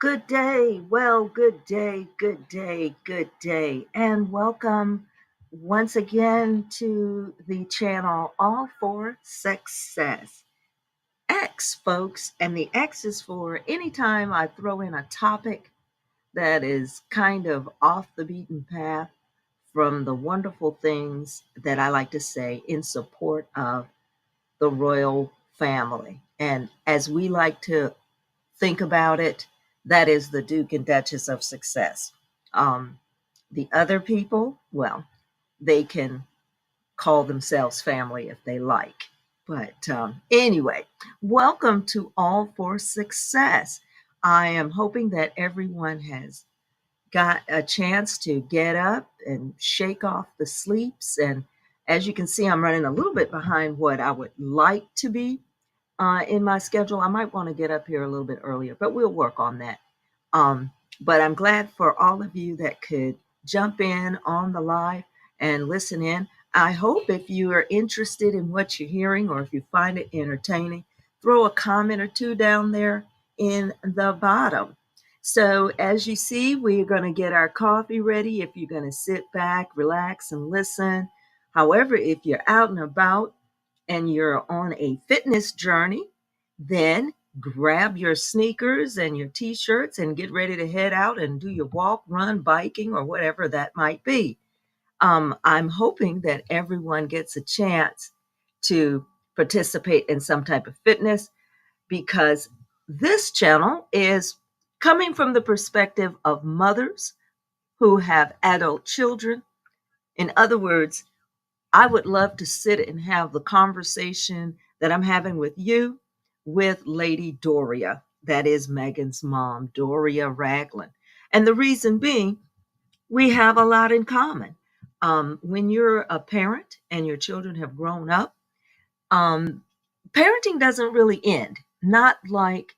Good day. Well, good day, good day, good day. And welcome once again to the channel All for Success. X, folks. And the X is for anytime I throw in a topic that is kind of off the beaten path from the wonderful things that I like to say in support of the royal family. And as we like to think about it, that is the Duke and Duchess of success. Um, the other people, well, they can call themselves family if they like. But anyway, welcome to All for Success. I am hoping that everyone has got a chance to get up and shake off the sleeps. And as you can see, I'm running a little bit behind what I would like to be in my schedule. I might want to get up here a little bit earlier, but we'll work on that. Um, but I'm glad for all of you that could jump in on the live and listen in. I hope if you are interested in what you're hearing or if you find it entertaining, throw a comment or two down there in the bottom. So as you see, we're going to get our coffee ready. If you're going to sit back, relax, and listen. However, if you're out and about, and you're on a fitness journey, then grab your sneakers and your t-shirts and get ready to head out and do your walk, run, biking, or whatever that might be. I'm hoping that everyone gets a chance to participate in some type of fitness because this channel is coming from the perspective of mothers who have adult children. In other words, I would love to sit and have the conversation that I'm having with you with Lady Doria. That is Megan's mom, Doria Ragland. And the reason being, we have a lot in common. When you're a parent and your children have grown up, um, parenting doesn't really end, not like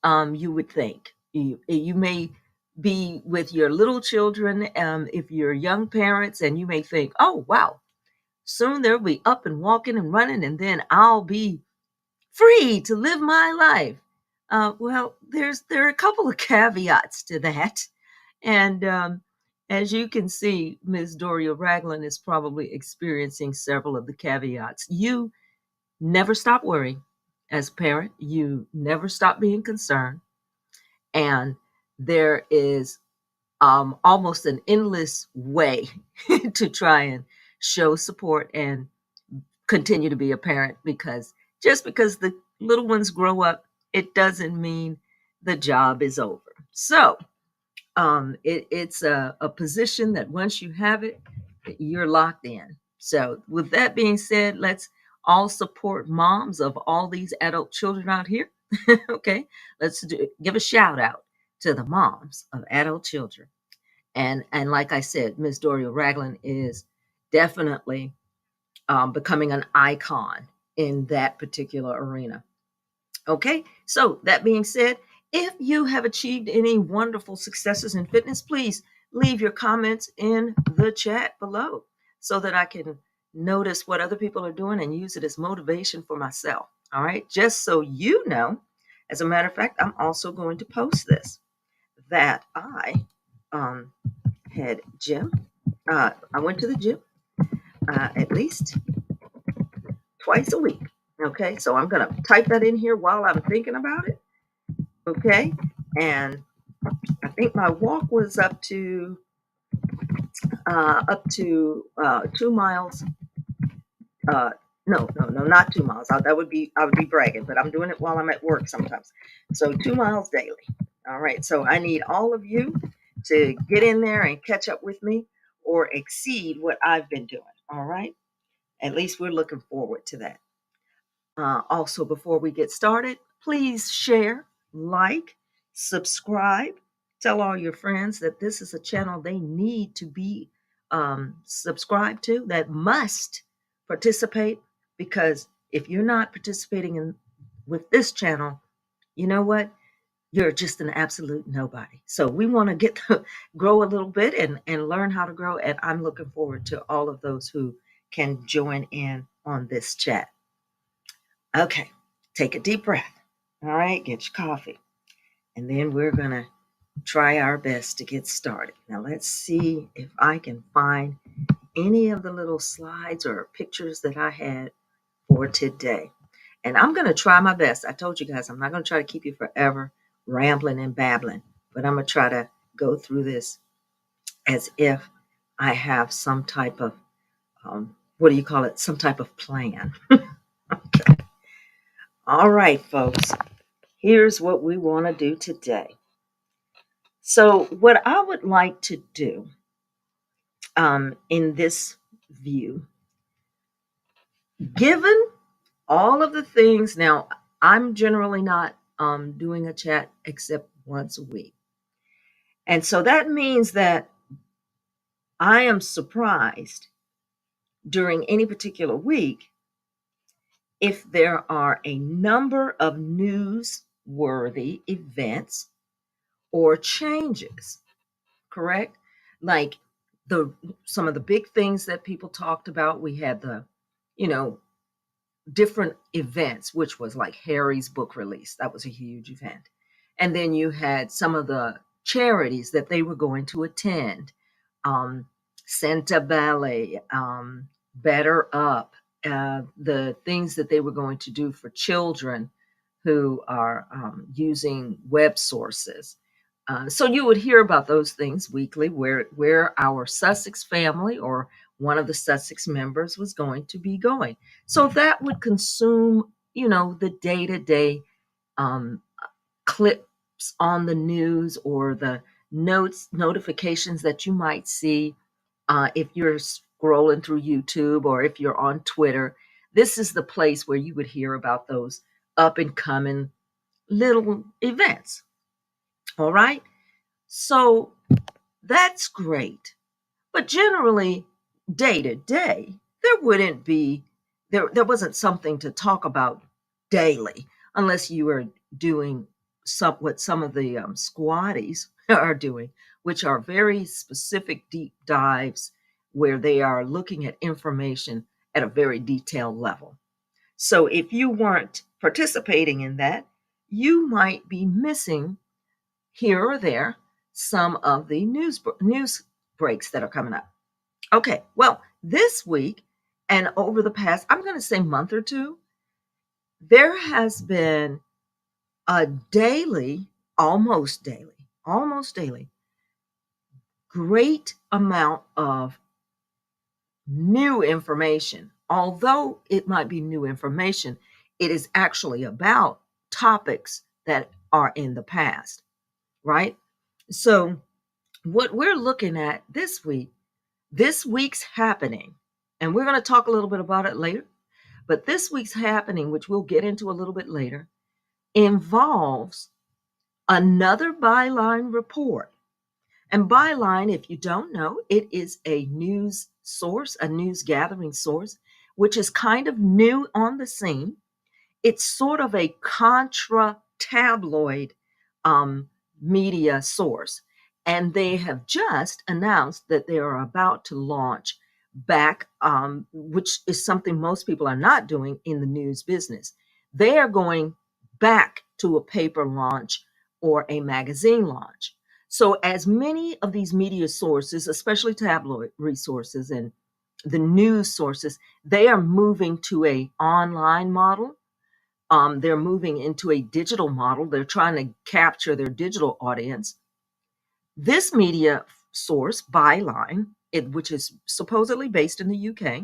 you would think. You may be with your little children if you're young parents, and you may think, oh, wow, soon they'll be up and walking and running, and then I'll be free to live my life. Well, there are a couple of caveats to that, and as you can see, Ms. Doria Ragland is probably experiencing several of the caveats. You never stop worrying as a parent. You never stop being concerned, and there is almost an endless way to try and show support and continue to be a parent, because just because the little ones grow up, it doesn't mean the job is over. So it's a position that once you have it, you're locked in. So with that being said, let's all support moms of all these adult children out here. Okay, give a shout out to the moms of adult children. And like I said, Miss Doria Ragland is definitely becoming an icon in that particular arena. Okay, so that being said, if you have achieved any wonderful successes in fitness, please leave your comments in the chat below so that I can notice what other people are doing and use it as motivation for myself. All right, just so you know, as a matter of fact, I'm also going to post this that I um, had gym. I went to the gym at least twice a week. Okay, so I'm gonna type that in here while I'm thinking about it. Okay, and I think my walk was up to 2 miles. Uh, no, not 2 miles. I would be bragging, but I'm doing it while I'm at work sometimes. So 2 miles daily. All right. So I need all of you to get in there and catch up with me or exceed what I've been doing. All right. At least we're looking forward to that. Also, before we get started, please share, like, subscribe, tell all your friends that this is a channel they need to be subscribed to, that must participate. Because if you're not participating in with this channel, you know what? You're just an absolute nobody. So we want to get to grow a little bit and learn how to grow. And I'm looking forward to all of those who can join in on this chat. Okay, take a deep breath. All right, get your coffee. and then we're going to try our best to get started. Now, let's see if I can find any of the little slides or pictures that I had for today. And I'm going to try my best. I told you guys, I'm not going to try to keep you forever rambling and babbling, but I'm going to try to go through this as if I have some type of, what do you call it? Some type of plan. Okay. All right, folks. Here's what we want to do today. So, what I would like to do in this view, given all of the things, now I'm generally not doing a chat except once a week. And so that means that I am surprised during any particular week if there are a number of newsworthy events or changes, correct? Like the some of the big things that people talked about, we had the, you know, different events, which was like Harry's book release. That was a huge event. And then you had some of the charities that they were going to attend. Um, Santa Ballet, Better Up, the things that they were going to do for children who are using web sources. So you would hear about those things weekly, where our Sussex family or one of the Sussex members was going to be going. So that would consume, the day-to-day um, clips on the news or the notifications that you might see if you're scrolling through YouTube or if you're on Twitter. This is the place where you would hear about those up and coming little events. All right. So that's great. But generally, day to day, there wasn't something to talk about daily unless you were doing what some of the squatties are doing, which are very specific deep dives where they are looking at information at a very detailed level. So if you weren't participating in that, you might be missing here or there some of the news breaks that are coming up. Okay, well, this week and over the past, I'm going to say month or two, there has been a daily, almost daily, great amount of new information. Although it might be new information, it is actually about topics that are in the past, right? So, what we're looking at this week's happening, and we're going to talk a little bit about it later, but this week's happening, which we'll get into a little bit later, involves another byline report. And byline, if you don't know, it is a news source, a news gathering source, which is kind of new on the scene. It's sort of a contra tabloid media source. And they have just announced that they are about to launch back, which is something most people are not doing in the news business. They are going back to a paper launch or a magazine launch. So, as many of these media sources, especially tabloid resources and the news sources, they are moving to a online model. They're moving into a digital model. They're trying to capture their digital audience. This media source, Byline, which is supposedly based in the UK,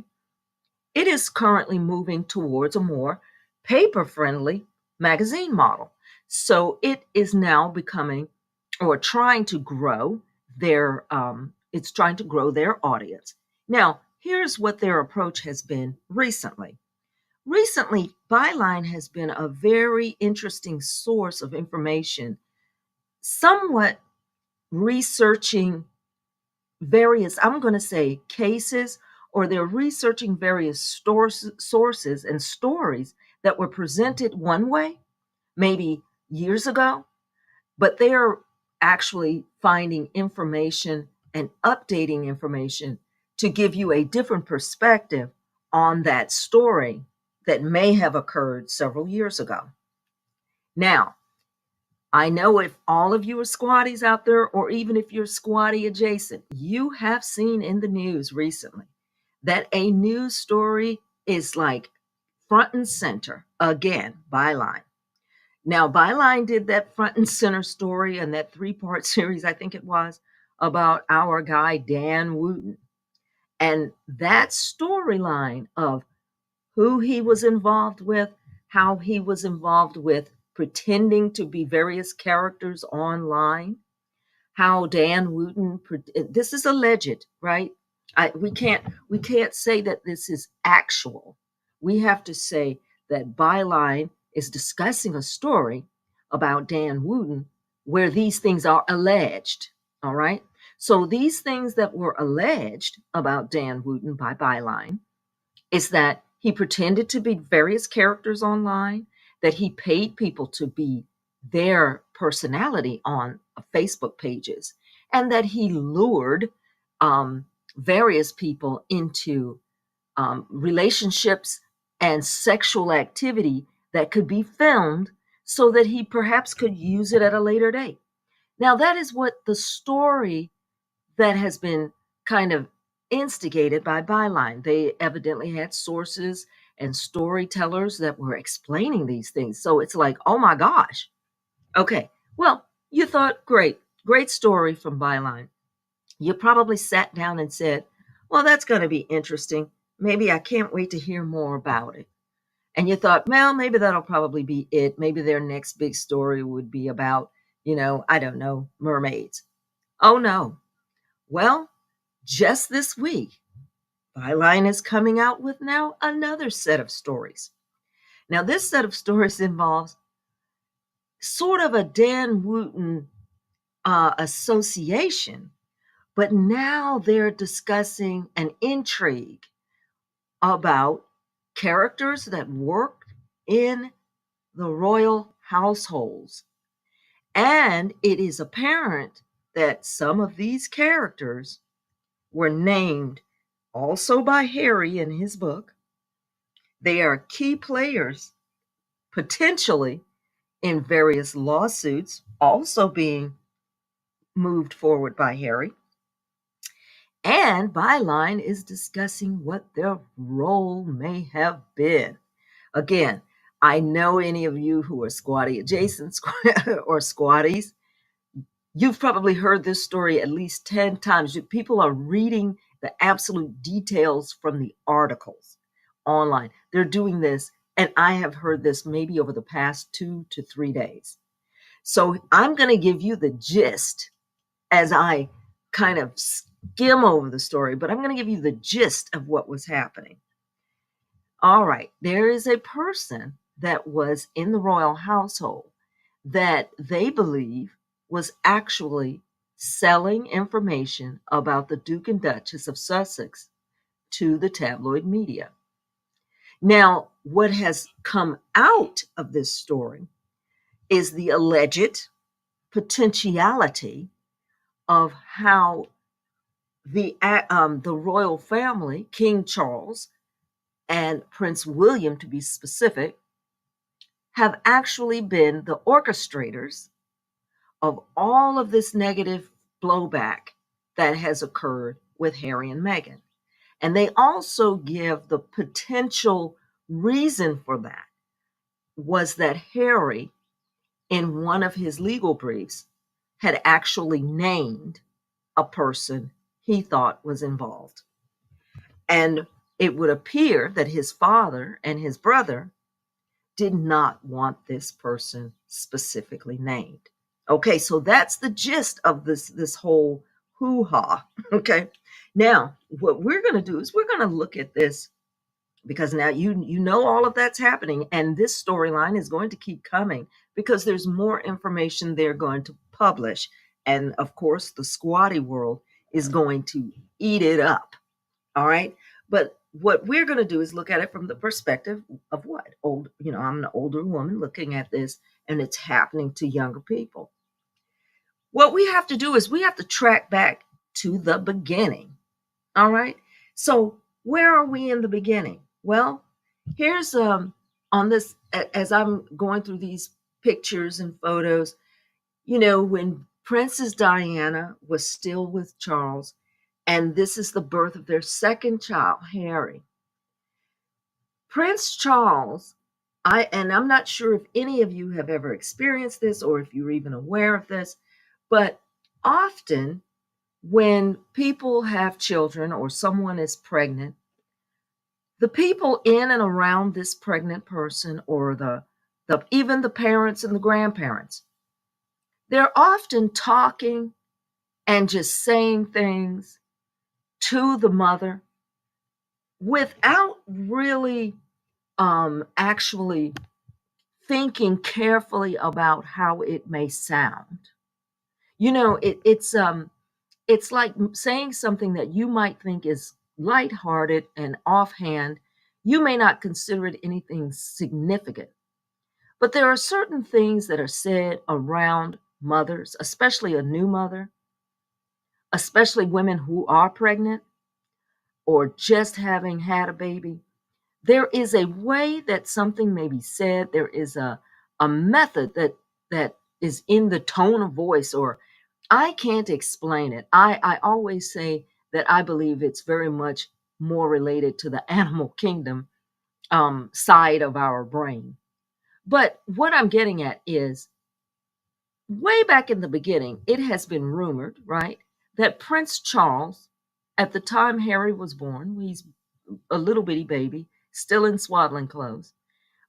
it is currently moving towards a more paper-friendly magazine model. So it is now becoming or trying to grow it's trying to grow their audience. Now, here's what their approach has been recently. Recently, Byline has been a very interesting source of information, somewhat researching various, I'm going to say, cases, or they're researching various sources and stories that were presented one way, maybe years ago, but they are actually finding information and updating information to give you a different perspective on that story that may have occurred several years ago. Now, I know if all of you are squatties out there, or even if you're squatty adjacent, you have seen in the news recently that a news story is like front and center again. Byline. Now, Byline did that front and center story and that three-part series, I think it was, about our guy Dan Wooten. And that storyline of who he was involved with, how he was involved with pretending to be various characters online, how Dan Wooten, this is alleged, right? We can't say that this is actual. We have to say that Byline is discussing a story about Dan Wooten where these things are alleged. All right. So these things that were alleged about Dan Wooten by Byline is that he pretended to be various characters online, that he paid people to be their personality on Facebook pages, and that he lured various people into relationships and sexual activity that could be filmed so that he perhaps could use it at a later date. Now, that is what the story that has been kind of instigated by Byline. They evidently had sources and storytellers that were explaining these things. So it's like, oh my gosh. Okay, well, you thought, great story from Byline. You probably sat down and said, well, that's going to be interesting. Maybe I can't wait to hear more about it. And you thought, well, maybe that'll probably be it. Maybe their next big story would be about, I don't know, mermaids. Oh no. Well, just this week, Byline is coming out with now another set of stories. Now, this set of stories involves sort of a Dan Wooten association, but now they're discussing an intrigue about characters that worked in the royal households. And it is apparent that some of these characters were named also by Harry in his book. They are key players, potentially, in various lawsuits, also being moved forward by Harry. And Byline is discussing what their role may have been. Again, I know any of you who are squatty adjacent or squatties, you've probably heard this story at least 10 times. People are reading the absolute details from the articles online. They're doing this, and I have heard this maybe over the past 2 to 3 days. So I'm going to give you the gist as I kind of skim over the story, but I'm going to give you the gist of what was happening. All right, there is a person that was in the royal household that they believe was actually selling information about the Duke and Duchess of Sussex to the tabloid media. Now, what has come out of this story is the alleged potentiality of how the royal family, King Charles and Prince William, to be specific, have actually been the orchestrators of all of this negative blowback that has occurred with Harry and Meghan. And they also give the potential reason for that was that Harry, in one of his legal briefs, had actually named a person he thought was involved. And it would appear that his father and his brother did not want this person specifically named. Okay, so that's the gist of this whole hoo-ha. Okay, now what we're going to do is we're going to look at this because now you know all of that's happening, and this storyline is going to keep coming because there's more information they're going to publish, and of course the squatty world is going to eat it up. All right, but what we're going to do is look at it from the perspective of what I'm an older woman looking at this, and it's happening to younger people. What we have to do is we have to track back to the beginning. All right, so where are we in the beginning? Well, here's on this, as I'm going through these pictures and photos, When Princess Diana was still with Charles, and this is the birth of their second child, Harry. Prince Charles, I'm not sure if any of you have ever experienced this or if you're even aware of this, but often when people have children or someone is pregnant, the people in and around this pregnant person or the even the parents and the grandparents, they're often talking and just saying things to the mother without really actually thinking carefully about how it may sound. It's like saying something that you might think is lighthearted and offhand. You may not consider it anything significant, but there are certain things that are said around mothers, especially a new mother, especially women who are pregnant or just having had a baby. There is a way that something may be said. There is a method that is in the tone of voice, or I can't explain it. I always say that I believe it's very much more related to the animal kingdom side of our brain. But what I'm getting at is way back in the beginning, it has been rumored, right, that Prince Charles, at the time Harry was born, he's a little bitty baby, still in swaddling clothes.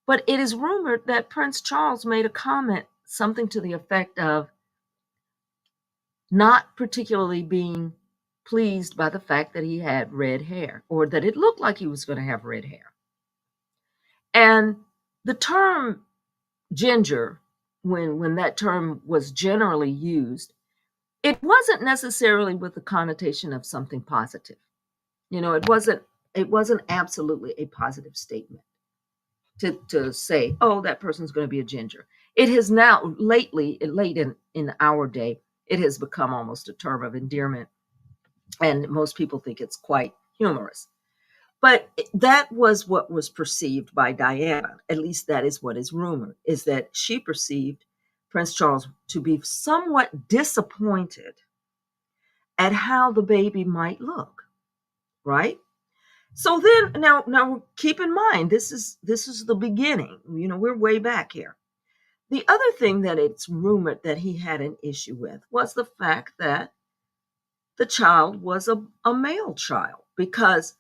But it is rumored that Prince Charles made a comment, something to the effect of not particularly being pleased by the fact that he had red hair or that it looked like he was going to have red hair. And the term ginger, when that term was generally used, it wasn't necessarily with the connotation of something positive. It wasn't absolutely a positive statement to say, oh, that person's going to be a ginger. It has now late in our day, it has become almost a term of endearment, and most people think it's quite humorous. But that was what was perceived by Diana. At least that is what is rumored, is that she perceived Prince Charles to be somewhat disappointed at how the baby might look, right? So then now keep in mind this is the beginning. We're way back here. The other thing that it's rumored that he had an issue with was the fact that the child was a male child, because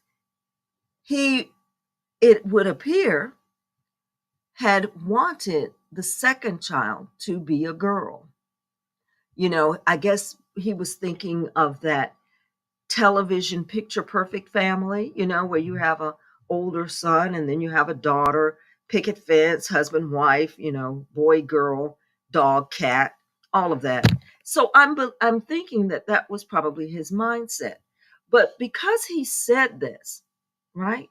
he, it would appear, had wanted the second child to be a girl. I guess he was thinking of that television picture perfect family, where you have a older son and then you have a daughter, picket fence, husband, wife, boy, girl, dog, cat, all of that. So I'm thinking that that was probably his mindset. But because he said this, right,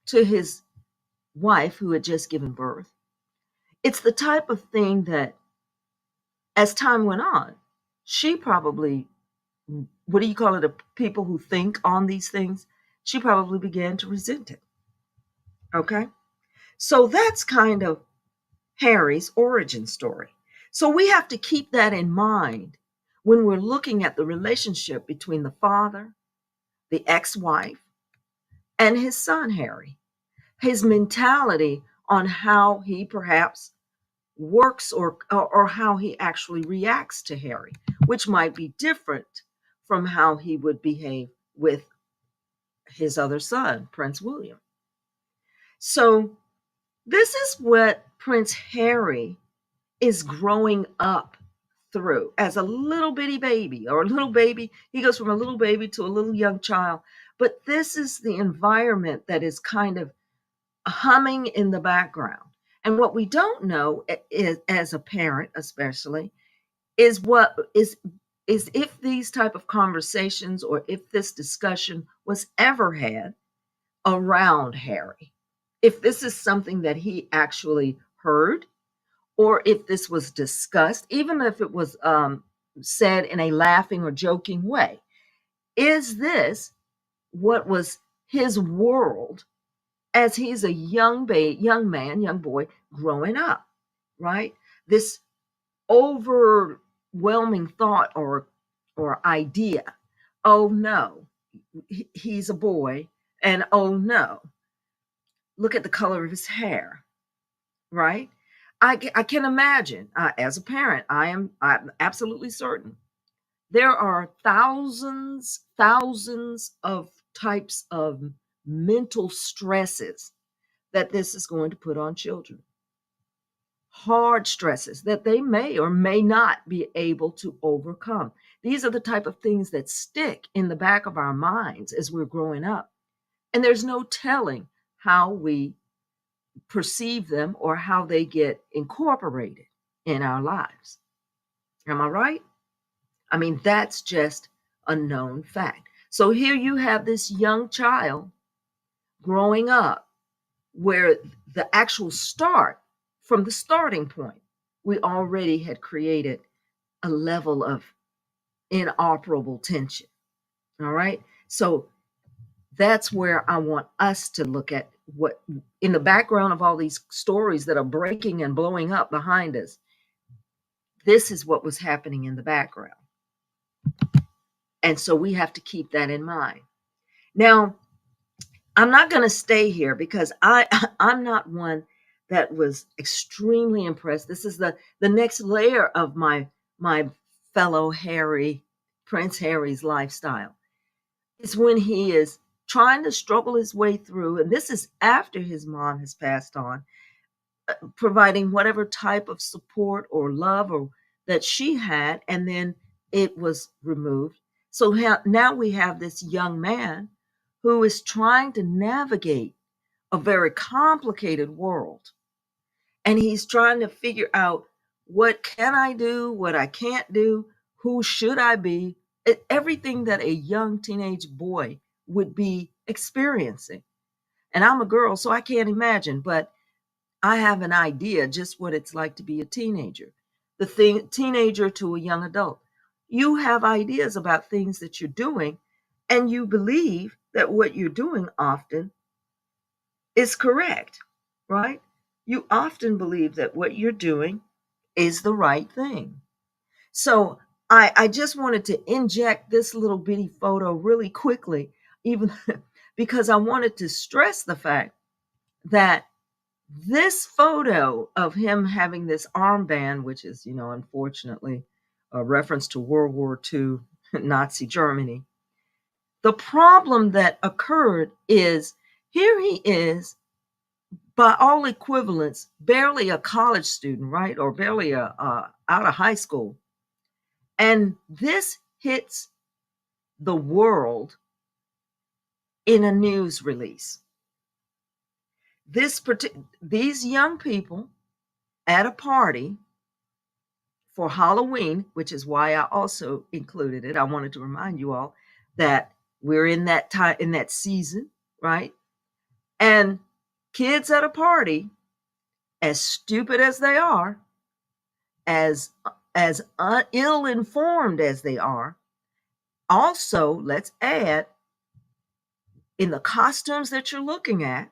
to his wife who had just given birth, it's the type of thing that as time went on, she probably, what do you call it, the people who think on these things, she probably began to resent it. Okay. So that's kind of Harry's origin story. So we have to keep that in mind when we're looking at the relationship between the father, the ex-wife, and his son, Harry. His mentality on how he perhaps works or how he actually reacts to Harry, which might be different from how he would behave with his other son, Prince William. So this is what Prince Harry is growing up through as a little bitty baby or a little baby. He goes from a little baby to a little young child. But this is the environment that is kind of humming in the background. And what we don't know is, as a parent especially, is what is if these type of conversations or if this discussion was ever had around Harry. If this is something that he actually heard, or if this was discussed, even if it was said in a laughing or joking way. Is this what was his world as he's a young boy growing up, right? This over overwhelming thought or idea. Oh no, he's a boy, and oh no, look at the color of his hair, right? I can imagine, as a parent, I'm absolutely certain there are thousands of types of mental stresses that this is going to put on children. Hard stresses that they may or may not be able to overcome. These are the type of things that stick in the back of our minds as we're growing up. And there's no telling how we perceive them or how they get incorporated in our lives. Am I right? I mean, that's just a known fact. So here you have this young child growing up where the actual start, from the starting point, we already had created a level of inoperable tension. All right. So that's where I want us to look at what in the background of all these stories that are breaking and blowing up behind us. This is what was happening in the background. And so we have to keep that in mind. Now, I'm not going to stay here because I'm not one that was extremely impressed. This is the next layer of my fellow Harry, Prince Harry's lifestyle. It's when he is trying to struggle his way through, and this is after his mom has passed on, providing whatever type of support or love or that she had, and then it was removed. So now we have this young man who is trying to navigate a very complicated world. And he's trying to figure out, what can I do, what I can't do, who should I be, everything that a young teenage boy would be experiencing. And I'm a girl, so I can't imagine, but I have an idea just what it's like to be a teenager. Teenager to a young adult. You have ideas about things that you're doing, and you believe that what you're doing often is correct, right? You often believe that what you're doing is the right thing. So I just wanted to inject this little bitty photo really quickly, even because I wanted to stress the fact that this photo of him having this armband, which is, unfortunately, a reference to World War II, Nazi Germany. The problem that occurred is, here he is, by all equivalents, barely a college student, right? Or barely out of high school. And this hits the world in a news release. These young people at a party for Halloween, which is why I also included it. I wanted to remind you all that we're in that time, in that season, right? And kids at a party, as stupid as they are, as ill-informed as they are, also, let's add, in the costumes that you're looking at,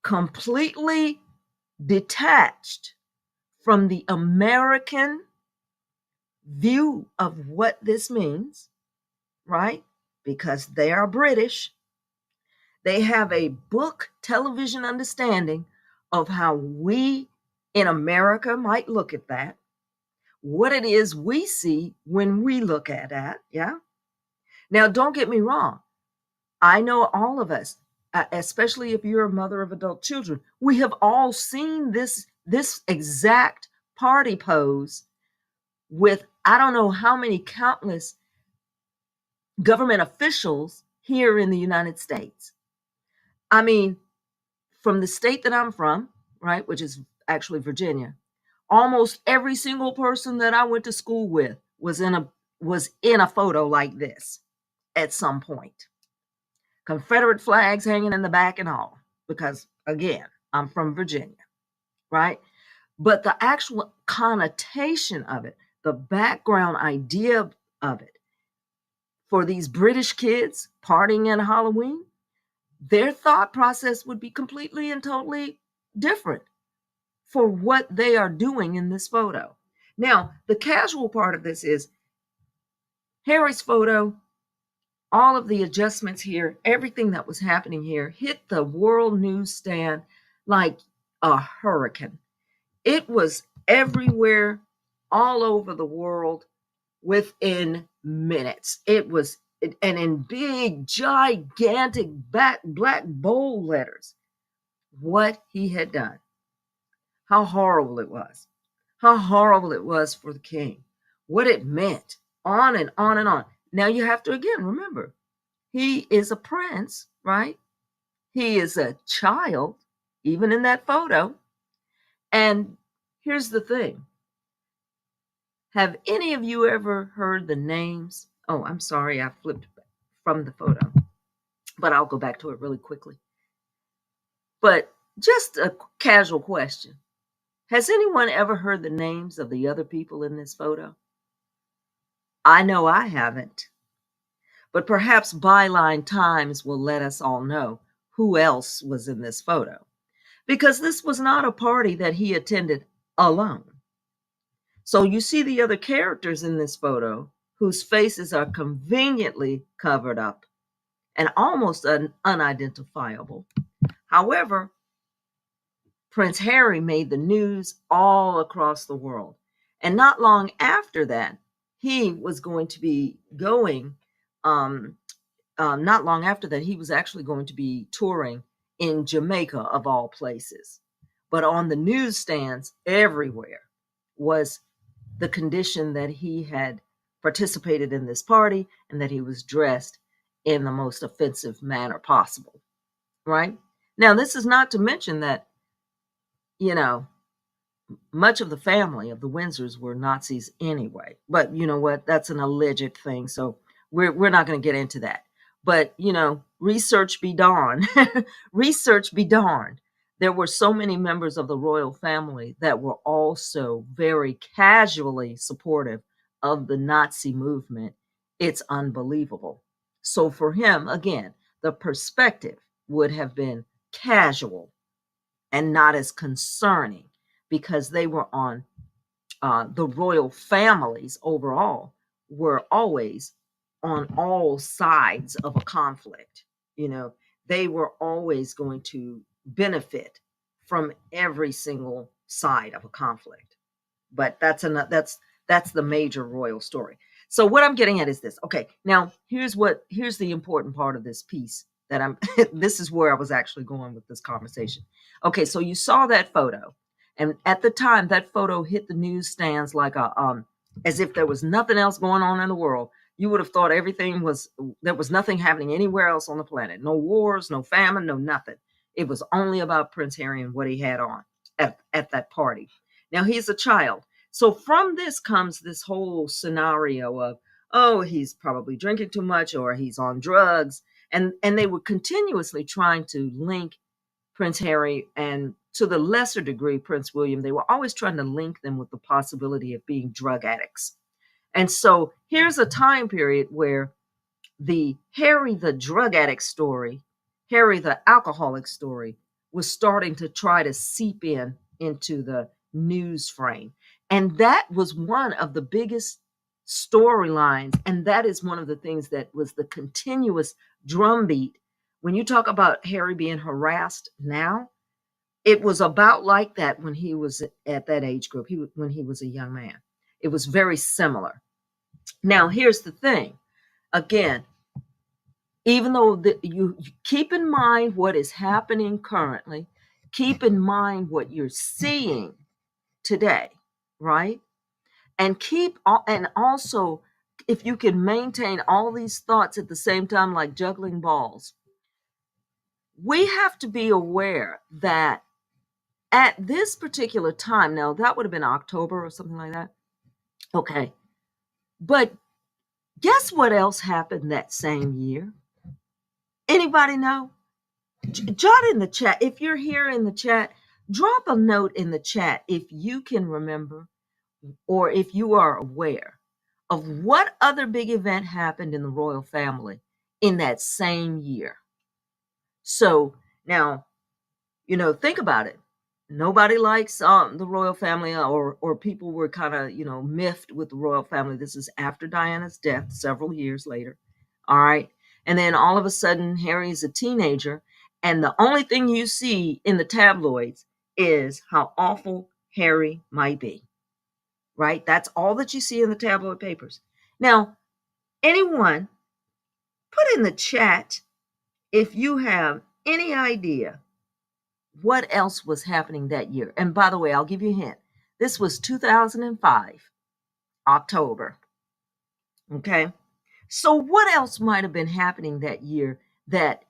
completely detached from the American view of what this means, right? Because they are British. They have a book television understanding of how we in America might look at that, what it is we see when we look at that. Yeah. Now, don't get me wrong. I know all of us, especially if you're a mother of adult children, we have all seen this exact party pose with I don't know how many countless government officials here in the United States. I mean, from the state that I'm from, right, which is actually Virginia, almost every single person that I went to school with was in a photo like this at some point. Confederate flags hanging in the back and all, because again, I'm from Virginia, right? But the actual connotation of it, the background idea of it, for these British kids partying in Halloween, their thought process would be completely and totally different for what they are doing in this photo. Now, the casual part of this is Harry's photo, all of the adjustments here, everything that was happening here hit the world newsstand like a hurricane. It was everywhere, all over the world within minutes. And in big, gigantic, black bold letters, what he had done, how horrible it was, how horrible it was for the king, what it meant, on and on and on. Now you have to again remember, he is a prince, right? He is a child, even in that photo. And here's the thing. Have any of you ever heard the names? Oh, I'm sorry, I flipped from the photo, but I'll go back to it really quickly. But just a casual question. Has anyone ever heard the names of the other people in this photo? I know I haven't. But perhaps Byline Times will let us all know who else was in this photo. Because this was not a party that he attended alone. So you see the other characters in this photo whose faces are conveniently covered up and almost unidentifiable. However, Prince Harry made the news all across the world. And not long after that, he was going to be going, not long after that, he was actually going to be touring in Jamaica, of all places. But on the newsstands everywhere was the condition that he had participated in this party and that he was dressed in the most offensive manner possible, right? Now, this is not to mention that, you know, much of the family of the Windsors were Nazis anyway. But you know what? That's an alleged thing. So we're not going to get into that. But, research be darned. Research be darned. There were so many members of the royal family that were also very casually supportive of the Nazi movement. It's unbelievable. So for him, again, the perspective would have been casual and not as concerning because they were on the royal families overall were always on all sides of a conflict. They were always going to benefit from every single side of a conflict. But that's the major royal story. So what I'm getting at is this. Okay, now here's the important part of this piece that I'm this is where I was actually going with this conversation. Okay, so you saw that photo, and at the time that photo hit the newsstands like as if there was nothing else going on in the world. You would have thought there was nothing happening anywhere else on the planet. No wars, no famine, no nothing. It was only about Prince Harry and what he had on at that party. Now he's a child. So from this comes this whole scenario of, oh, he's probably drinking too much or he's on drugs. And they were continuously trying to link Prince Harry and to the lesser degree Prince William. They were always trying to link them with the possibility of being drug addicts. And so here's a time period where the Harry the drug addict story, Harry the alcoholic story, was starting to try to seep into the news frame. And that was one of the biggest storylines. And that is one of the things that was the continuous drumbeat. When you talk about Harry being harassed now, it was about like that when he was at that age group, when he was a young man. It was very similar. Now, here's the thing. Again, even though you keep in mind what is happening currently, keep in mind what you're seeing today, right? And also, if you can maintain all these thoughts at the same time, like juggling balls, we have to be aware that at this particular time, now that would have been October or something like that. Okay. But guess what else happened that same year? Anybody know? Jot in the chat. If you're here in the chat, drop a note in the chat if you can remember or if you are aware of what other big event happened in the royal family in that same year. So now, think about it. Nobody likes the royal family, or people were kind of, miffed with the royal family. This is after Diana's death, several years later. All right. And then all of a sudden, Harry's a teenager, and the only thing you see in the tabloids is how awful Harry might be. Right? That's all that you see in the tabloid papers. Now, anyone, put in the chat if you have any idea what else was happening that year. And by the way, I'll give you a hint. This was 2005, October. Okay. So what else might have been happening that year that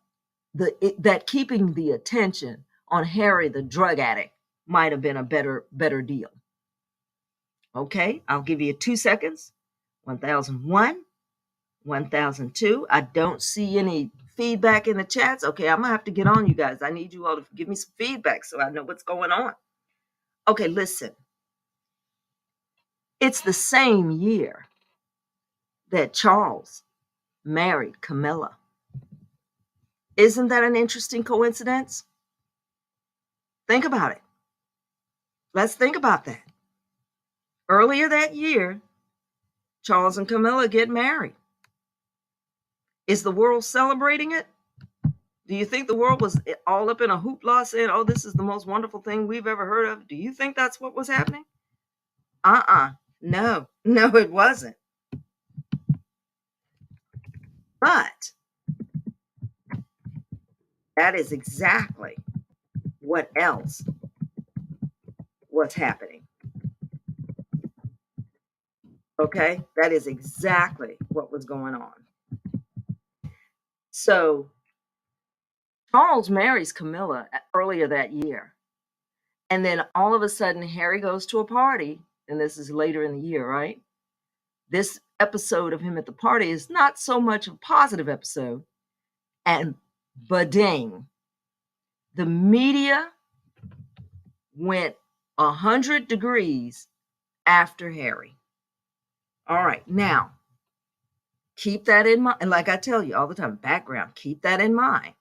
that keeping the attention on Harry the drug addict might have been a better deal? Okay, I'll give you 2 seconds. 1001, 1002. I don't see any feedback in the chats. Okay, I'm gonna have to get on, you guys. I need you all to give me some feedback so I know what's going on. Okay, listen. It's the same year that Charles married Camilla. Isn't that an interesting coincidence? Think about it. Let's think about that. Earlier that year, Charles and Camilla get married. Is the world celebrating it? Do you think the world was all up in a hoopla saying, oh, this is the most wonderful thing we've ever heard of? Do you think that's what was happening? No, it wasn't. But that is exactly what else was happening. Okay, that is exactly what was going on. So Charles marries Camilla earlier that year. And then all of a sudden, Harry goes to a party, and this is later in the year, right? This episode of him at the party is not so much a positive episode. And badang, the media went 100 degrees after Harry. All right, now, keep that in mind. And like I tell you all the time, background, keep that in mind.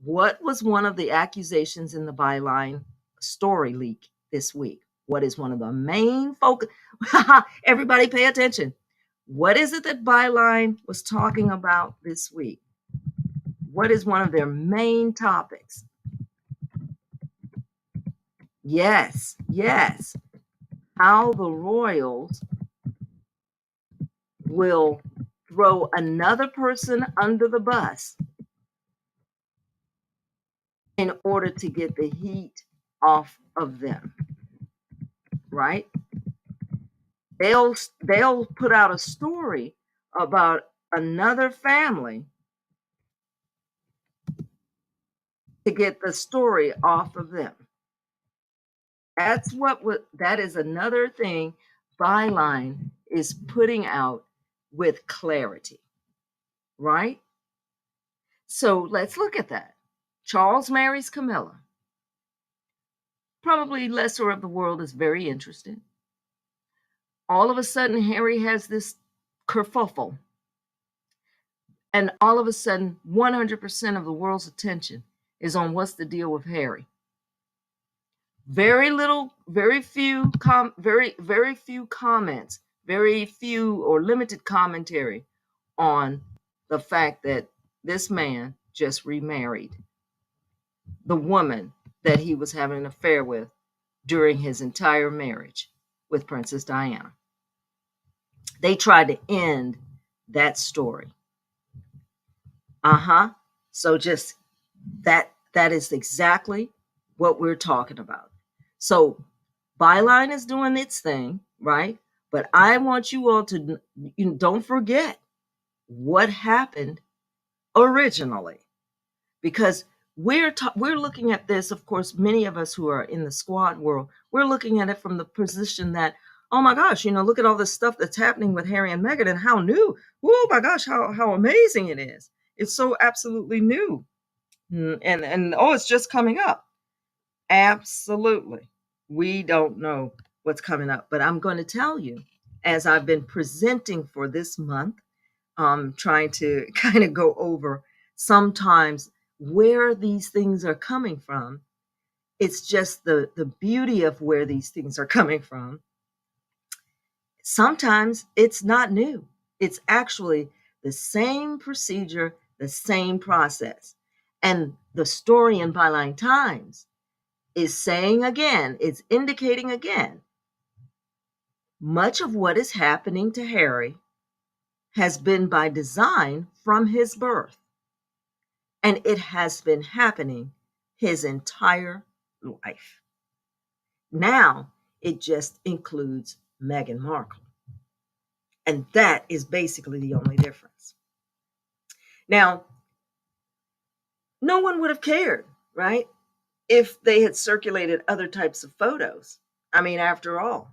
What was one of the accusations in the byline story leak this week? What is one of the main focus? Everybody pay attention. What is it that byline was talking about this week? What is one of their main topics? Yes. How the royals will throw another person under the bus in order to get the heat off of them, right? They'll put out a story about another family to get the story off of them. That is another thing Byline is putting out with clarity, right? So let's look at that. Charles marries Camilla. Probably lesser of the world is very interested. All of a sudden, Harry has this kerfuffle. And all of a sudden, 100% of the world's attention is on what's the deal with Harry. Very few comments, very few or limited commentary on the fact that this man just remarried the woman that he was having an affair with during his entire marriage with Princess Diana. They tried to end that story. So just that is exactly what we're talking about. So Byline is doing its thing, right? But I want you all to don't forget what happened originally, because we're looking at this, of course, many of us who are in the squad world, we're looking at it from the position that, oh my gosh, look at all this stuff that's happening with Harry and Meghan and how new. Oh my gosh, how amazing it is. It's so absolutely new. And oh, it's just coming up. Absolutely. We don't know what's coming up, but I'm going to tell you, as I've been presenting for this month, trying to kind of go over sometimes where these things are coming from. It's just the beauty of where these things are coming from. Sometimes it's not new. It's actually the same procedure, the same process. And the story in Byline Times is saying again, it's indicating again, much of what is happening to Harry has been by design from his birth. And it has been happening his entire life. Now it just includes Meghan Markle. And that is basically the only difference. Now, no one would have cared, right? If they had circulated other types of photos. I mean, after all,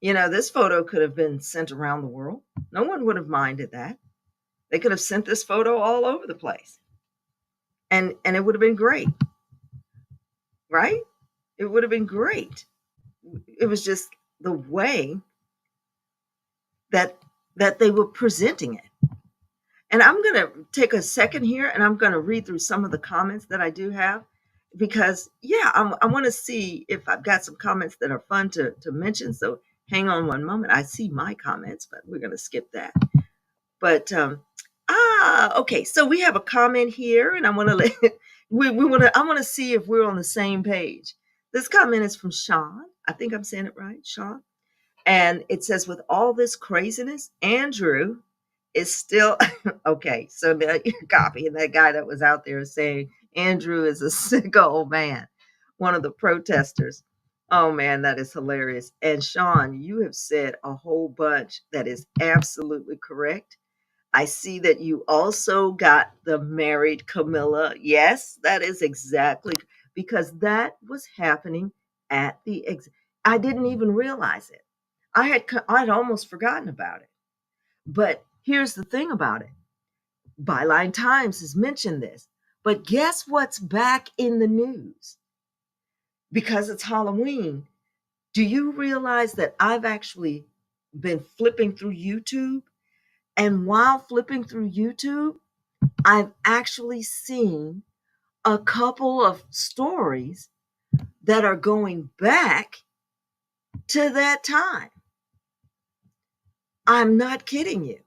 this photo could have been sent around the world. No one would have minded that. They could have sent this photo all over the place. And it would have been great, right? It would have been great. It was just the way that they were presenting it. And I'm going to take a second here and I'm going to read through some of the comments that I do have because, I want to see if I've got some comments that are fun to mention. So hang on one moment. I see my comments, but we're going to skip that. But, okay. So we have a comment here and I want to let, I want to see if we're on the same page. This comment is from Sean. I think I'm saying it right, Sean. And it says, with all this craziness, Andrew is still okay. So now you're copying that guy that was out there saying Andrew is a sick old man, one of the protesters. Oh man, that is hilarious. And Sean, you have said a whole bunch that is absolutely correct. I see that you also got the married Camilla. Yes, that is exactly because that was happening at the I didn't even realize it. I'd almost forgotten about it. But here's the thing about it. Byline Times has mentioned this. But guess what's back in the news? Because it's Halloween. Do you realize that I've actually been flipping through YouTube? And while flipping through YouTube, I've actually seen a couple of stories that are going back to that time. I'm not kidding you.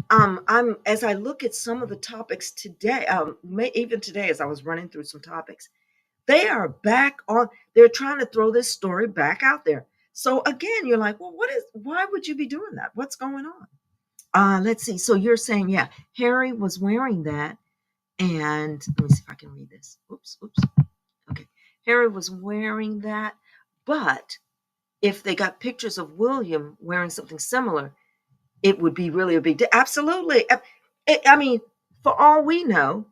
I'm as I look at some of the topics today, even today as I was running through some topics, they are back on. They're trying to throw this story back out there. So again, you're like, well, why would you be doing that? What's going on? Let's see. So you're saying, yeah, Harry was wearing that, and let me see if I can read this. Oops. Okay, Harry was wearing that, but if they got pictures of William wearing something similar, it would be really a big deal. Absolutely. I mean, for all we know,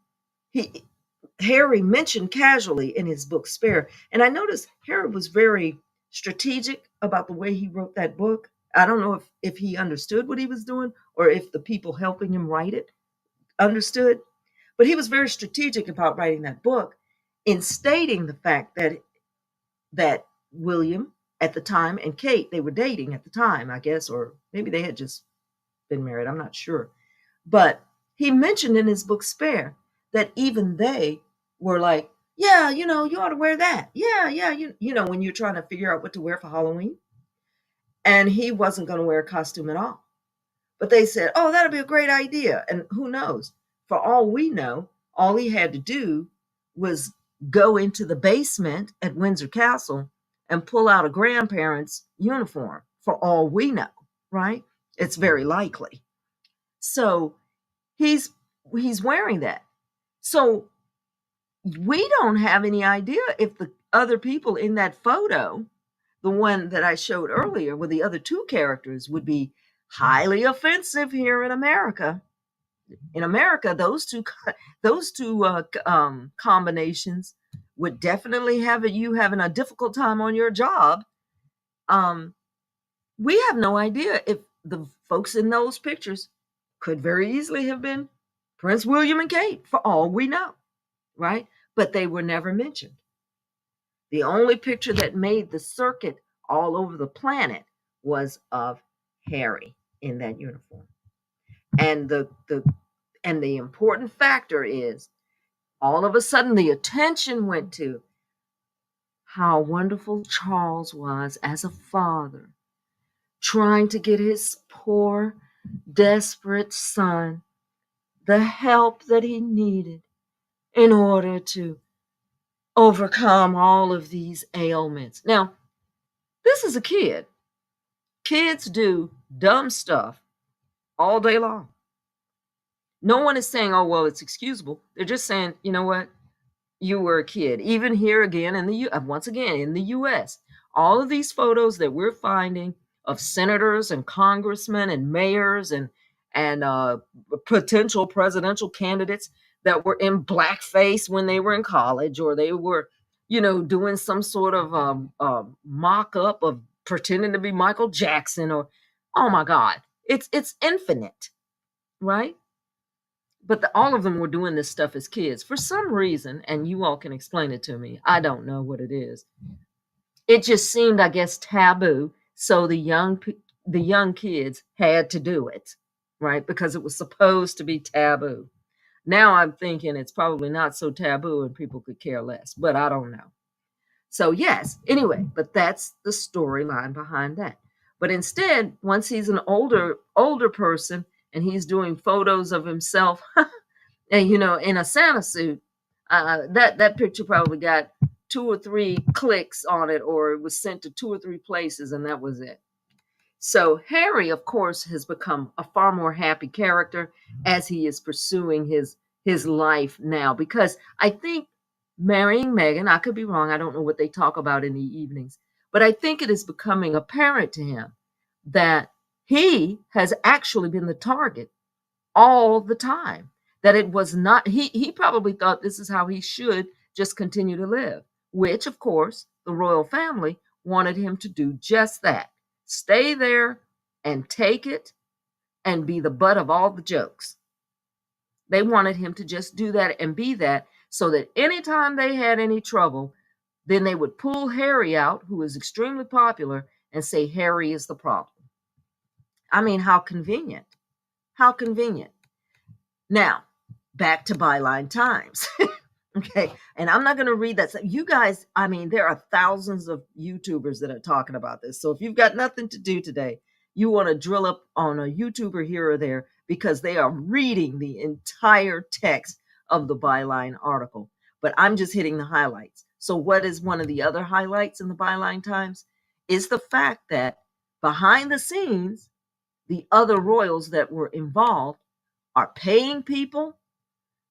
Harry mentioned casually in his book Spare, and I noticed Harry was very strategic about the way he wrote that book. I don't know if he understood what he was doing or if the people helping him write it understood, but he was very strategic about writing that book in stating the fact that William at the time and Kate, they were dating at the time, I guess, or maybe they had just been married. I'm not sure. But he mentioned in his book Spare that even they were like, yeah, you ought to wear that. Yeah, when you're trying to figure out what to wear for Halloween. And he wasn't going to wear a costume at all. But they said, oh, that'll be a great idea. And who knows? For all we know, all he had to do was go into the basement at Windsor Castle and pull out a grandparent's uniform, for all we know, right? It's very likely. So he's wearing that. So we don't have any idea if the other people in that photo, the one that I showed earlier with the other two characters, would be highly offensive here in America. In America, those two combinations would definitely have you having a difficult time on your job. We have no idea if the folks in those pictures could very easily have been Prince William and Kate, for all we know, right? But they were never mentioned. The only picture that made the circuit all over the planet was of Harry in that uniform. And the important factor is all of a sudden the attention went to how wonderful Charles was as a father, trying to get his poor, desperate son the help that he needed in order to overcome all of these ailments. Now, this is a kid. Kids do dumb stuff all day long. No one is saying, oh, well, it's excusable. They're just saying, you know what? You were a kid. Even here again in the once again in the US, all of these photos that we're finding of senators and congressmen and mayors and potential presidential candidates that were in blackface when they were in college, or they were, doing some sort of mock up of pretending to be Michael Jackson, or oh my God, it's infinite, right? But all of them were doing this stuff as kids for some reason, and you all can explain it to me. I don't know what it is. It just seemed, I guess, taboo, so the young kids had to do it, right? Because it was supposed to be taboo. Now I'm thinking it's probably not so taboo and people could care less, but I don't know. So yes, anyway, but that's the storyline behind that. But instead, once he's an older person and he's doing photos of himself and in a Santa suit, that picture probably got 2 or 3 clicks on it, or it was sent to 2 or 3 places, and that was it. So Harry, of course, has become a far more happy character as he is pursuing his life now, because I think marrying Meghan, I could be wrong, I don't know what they talk about in the evenings, but I think it is becoming apparent to him that he has actually been the target all the time. That it was not, he probably thought this is how he should just continue to live, which of course the royal family wanted him to do just that. Stay there and take it and be the butt of all the jokes. They wanted him to just do that and be that, so that anytime they had any trouble, then they would pull Harry out, who is extremely popular, and say Harry is the problem. I mean, how convenient. How convenient. Now, back to Byline Times. Okay. And I'm not going to read that. You guys, I mean, there are thousands of YouTubers that are talking about this. So if you've got nothing to do today, you want to drill up on a YouTuber here or there, because they are reading the entire text of the Byline article. But I'm just hitting the highlights. So what is one of the other highlights in the Byline Times is the fact that behind the scenes, the other royals that were involved are paying people,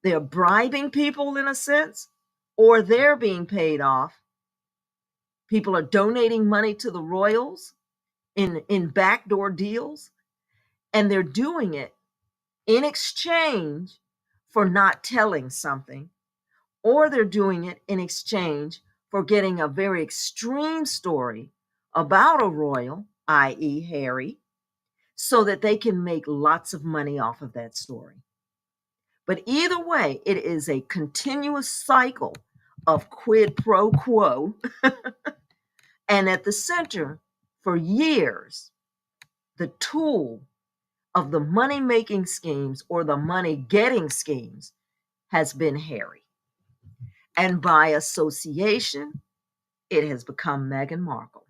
they're bribing people in a sense, or they're being paid off. People are donating money to the royals in backdoor deals, and they're doing it in exchange for not telling something, or they're doing it in exchange for getting a very extreme story about a royal, i.e., Harry, so that they can make lots of money off of that story. But either way, it is a continuous cycle of quid pro quo. And at the center, for years, the tool of the money making schemes or the money getting schemes has been Harry. And by association, it has become Meghan Markle.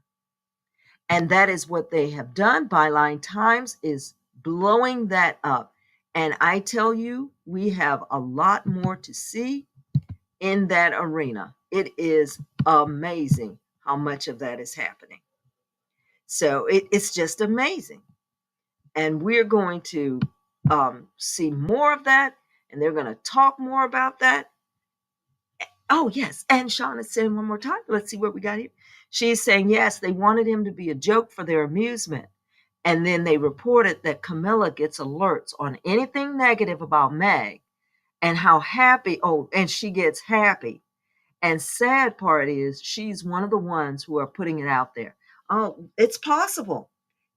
And that is what they have done. Byline Times is blowing that up. And I tell you, we have a lot more to see in that arena. It is amazing how much of that is happening. So it's just amazing. And we're going to see more of that. And they're going to talk more about that. Oh, yes. And Sean is saying one more time. Let's see what we got here. She's saying, yes, they wanted him to be a joke for their amusement. And then they reported that Camilla gets alerts on anything negative about Meg and how happy, and she gets happy. And sad part is she's one of the ones who are putting it out there. Oh, it's possible.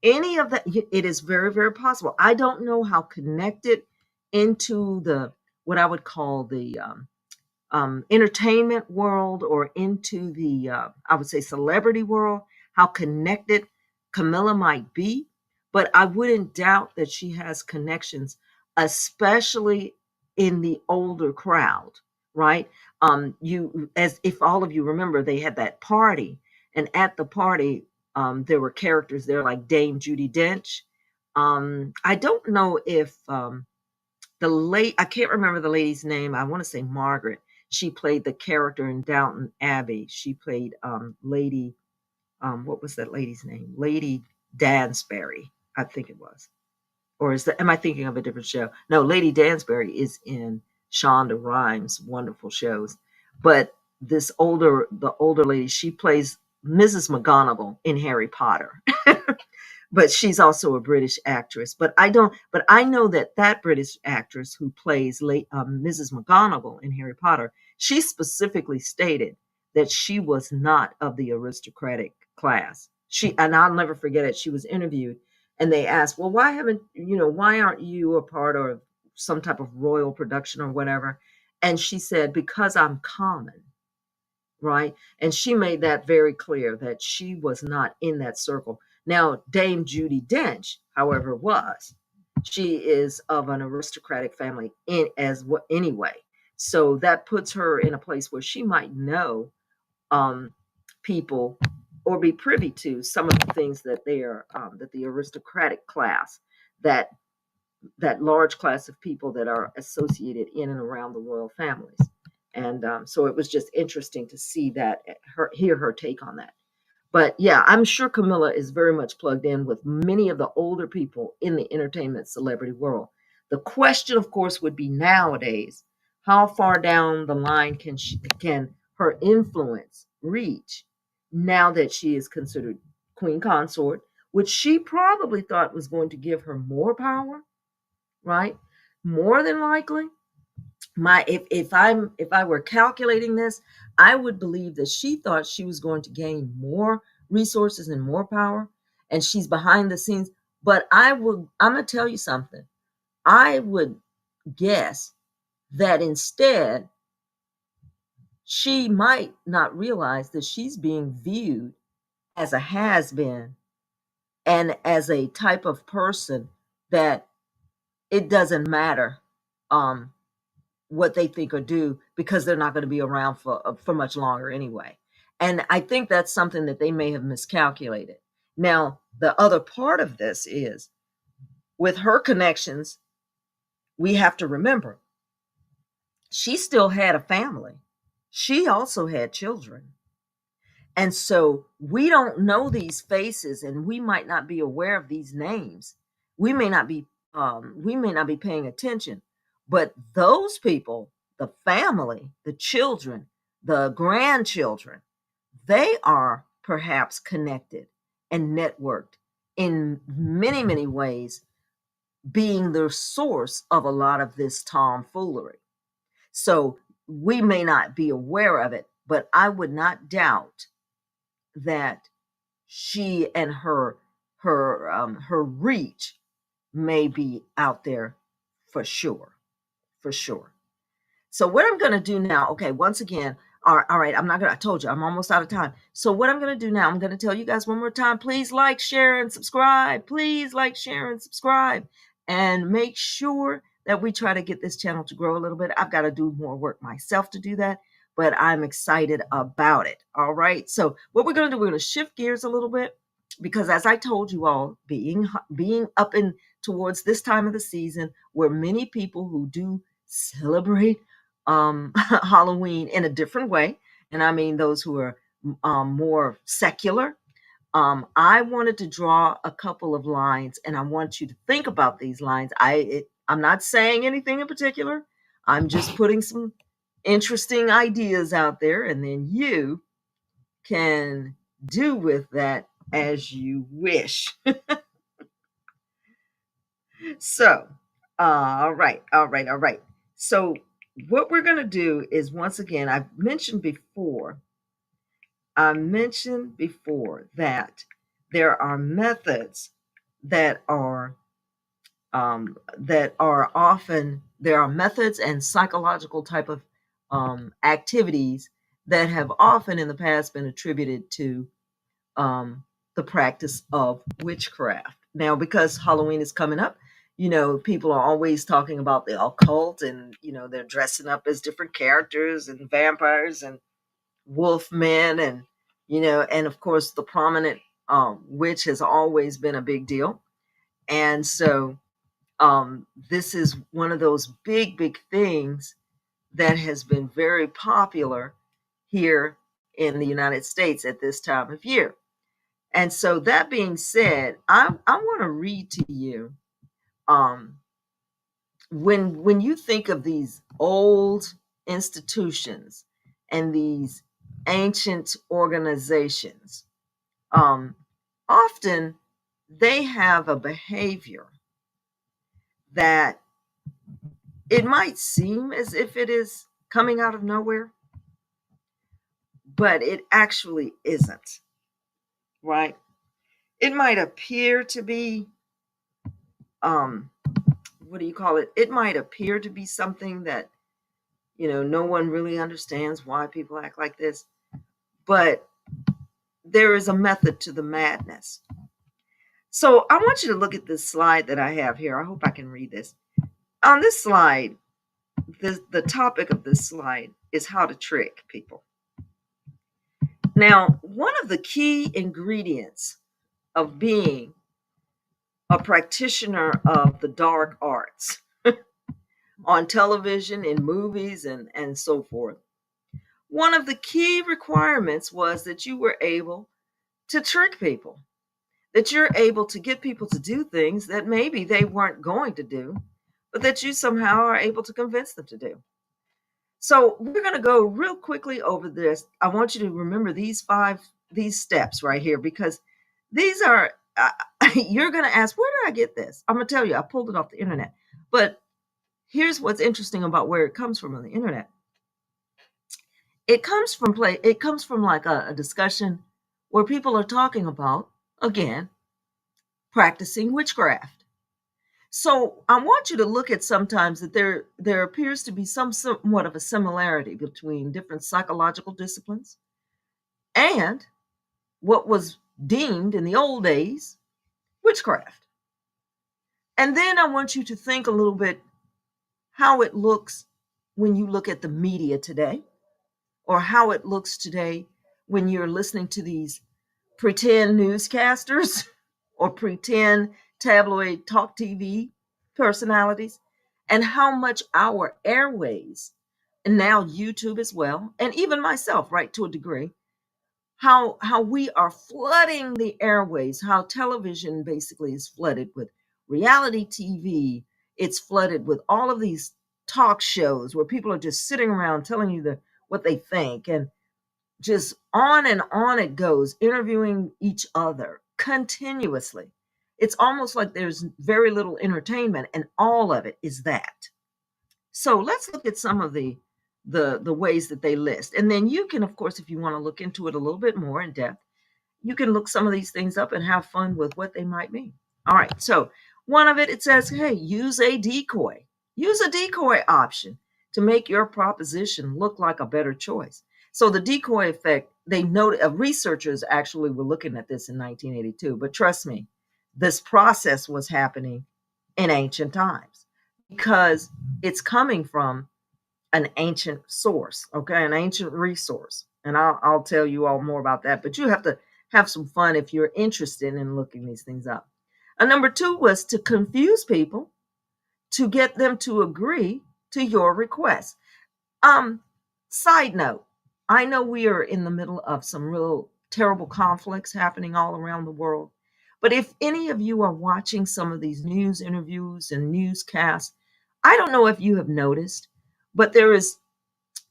Any of that, it is very, very possible. I don't know how connected into what I would call the entertainment world, or into the, I would say, celebrity world, how connected Camilla might be. But I wouldn't doubt that she has connections, especially in the older crowd, right? You, as if all of you remember, they had that party, and at the party, there were characters there like Dame Judi Dench. I don't know if I can't remember the lady's name. I want to say Margaret. She played the character in Downton Abbey. She played Lady. What was that lady's name? Lady Dansbury, I think it was. Or is that? Am I thinking of a different show? No, Lady Dansbury is in Shonda Rhimes' wonderful shows. But the older lady, she plays Mrs. McGonagall in Harry Potter. But she's also a British actress. But I don't. But I know that that British actress who plays Mrs. McGonagall in Harry Potter, she specifically stated that she was not of the aristocratic class. She, and I'll never forget it. She was interviewed, and they asked, "Well, why aren't you a part of some type of royal production or whatever?" And she said, "Because I'm common." Right? And she made that very clear that she was not in that circle. Now, Dame Judi Dench, however, was. She is of an aristocratic family in as what anyway. So that puts her in a place where she might know people or be privy to some of the things that they are that the aristocratic class, that that large class of people that are associated in and around the royal families. And so it was just interesting to see that, hear her take on that. But yeah, I'm sure Camilla is very much plugged in with many of the older people in the entertainment celebrity world. The question, of course, would be nowadays, how far down the line can her influence reach now that she is considered queen consort, which she probably thought was going to give her more power, right? More than likely, my if I were calculating this, I would believe that she thought she was going to gain more resources and more power, and she's behind the scenes. But I'm gonna tell you something. I would guess that instead she might not realize that she's being viewed as a has-been and as a type of person that it doesn't matter um what they think or do, because they're not going to be around for much longer anyway. And I think that's something that they may have miscalculated. Now, the other part of this is, with her connections, we have to remember she still had a family. She also had children. And so we don't know these faces, and we might not be aware of these names. We may not be paying attention, but those people, the family, the children, the grandchildren, they are perhaps connected and networked in many, many ways, being the source of a lot of this tomfoolery. So we may not be aware of it, but I would not doubt that she and her reach may be out there for sure, for sure. So what I'm going to do now, okay, once again, all right, I'm not going to, I told you, I'm almost out of time. So what I'm going to do now, I'm going to tell you guys one more time, please like, share, and subscribe. Please like, share, and subscribe. And make sure that we try to get this channel to grow a little bit. I've got to do more work myself to do that, but I'm excited about it. All right. So what we're going to do, we're going to shift gears a little bit, because as I told you all, being up in towards this time of the season where many people who do celebrate Halloween in a different way, and I mean those who are more secular, I wanted to draw a couple of lines, and I want you to think about these lines. I'm not saying anything in particular. I'm just putting some interesting ideas out there, and then you can do with that as you wish. So, all right. So, what we're going to do is, once again, I mentioned before that there are methods that are there are methods and psychological type of activities that have often in the past been attributed to the practice of witchcraft. Now, because Halloween is coming up, People are always talking about the occult, and they're dressing up as different characters and vampires and wolf men, and of course the prominent witch has always been a big deal. And so this is one of those big things that has been very popular here in the United States at this time of year. And so that being said, I want to read to you, um, when you think of these old institutions and these ancient organizations, um, often they have a behavior that it might seem as if it is coming out of nowhere, but it actually isn't, right? It might appear to be, um, what do you call it? It might appear to be something that, no one really understands why people act like this, but there is a method to the madness. So I want you to look at this slide that I have here. I hope I can read this. On this slide, the topic of this slide is how to trick people. Now, one of the key ingredients of being a practitioner of the dark arts on television, in movies, and so forth, one of the key requirements was that you were able to trick people, that you're able to get people to do things that maybe they weren't going to do, but that you somehow are able to convince them to do. So we're going to go real quickly over this. I want you to remember these steps right here, because these are, you're going to ask, where did I get this? I'm going to tell you, I pulled it off the internet. But here's what's interesting about where it comes from on the internet. It comes from like a discussion where people are talking about, again, practicing witchcraft. So I want you to look at sometimes that there appears to be somewhat of a similarity between different psychological disciplines and what was deemed in the old days witchcraft. And then I want you to think a little bit how it looks when you look at the media today, or how it looks today when you're listening to these pretend newscasters or pretend tabloid talk TV personalities, and how much our airways, and now YouTube as well, and even myself, right, to a degree, how we are flooding the airways, how television basically is flooded with reality TV. It's flooded with all of these talk shows where people are just sitting around telling you what they think, and just on and on it goes, interviewing each other continuously. It's almost like there's very little entertainment, and all of it is that. So let's look at some of the ways that they list. And then you can, of course, if you want to look into it a little bit more in depth, you can look some of these things up and have fun with what they might mean. All right. So one of it says, hey, use a decoy. Use a decoy option to make your proposition look like a better choice. So the decoy effect, they noted, researchers actually were looking at this in 1982, but trust me, this process was happening in ancient times because it's coming from an ancient source, okay, an ancient resource. And I'll tell you all more about that, but you have to have some fun if you're interested in looking these things up. And number two was to confuse people to get them to agree to your request. Side note, I know we are in the middle of some real terrible conflicts happening all around the world. But if any of you are watching some of these news interviews and newscasts, I don't know if you have noticed, but there is,